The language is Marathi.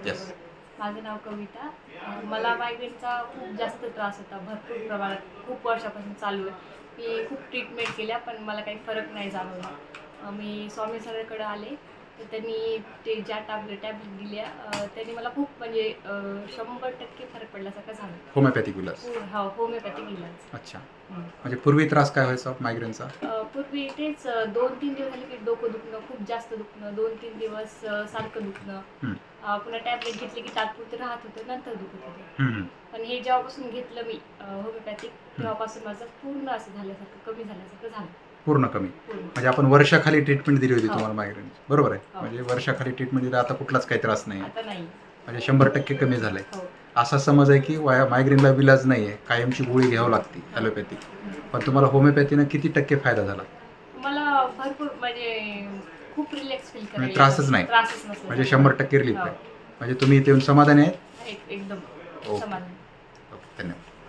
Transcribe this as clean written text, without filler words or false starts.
येस. माझं नाव कविता. मला मायग्रेनचा खूप जास्त त्रास होता, भरपूर प्रमाणात खूप वर्षापासून चालू आहे. मी खूप ट्रीटमेंट केल्या पण मला काही फरक नाही जाणवला. मी स्वामी सरांकडे आले तर त्यांनी ते ज्या टॅबलेट दिल्या त्यांनी मला खूप म्हणजे 100% फरक पडल्यासारखं झालं. होमिओपॅथिक इलाज. हो, होमिओपॅथिक इलाज. अच्छा. हं. म्हणजे पूर्वी त्रास काय व्हायचा मायग्रेनचा? पूर्वी तेच 2-3 दिवस झाले की डोकं दुखणं, खूप जास्त दुखणं, 2-3 दिवस सारखं दुखणं. हं. पुन्हा टॅबलेट घेतली की तात्पुरतं राहत होतं, नंतर दुखत होतं. हं, हं. पण हे जेव्हापासून घेतलं मी होमिओपॅथिक, तेव्हापासून माझं पूर्ण असं झाल्यासारखं, कमी झाल्यासारखं झालं. पूर्ण कमी. पूर्ण. म्हणजे आपण वर्षाखाली ट्रीटमेंट दिली होती हो. तुम्हाला मायग्रेनची, बरोबर आहे? हो. म्हणजे वर्षाखाली ट्रीटमेंट दिली, आता कुठलाच काही त्रास नाही आहे. आता नाही. म्हणजे 100% कमी झालंय. हो. असा समज आहे की मायग्रेनला विलाज नाही आहे, कायमची गोळी घ्यावी लागते हो. ॲलोपॅथिक. पण तुम्हाला होमिओपॅथीनं किती टक्के फायदा झाला? मला भरपूर म्हणजे खूप रिलॅक्स फील म्हणजे करायला त्रासच नाही. त्रासच नसला. म्हणजे 100% रिलीफ हो. आहे. म्हणजे तुम्ही इथे येऊन समाधानी आहेत? एकदम ओके. समाधान. ओके, धन्यवाद.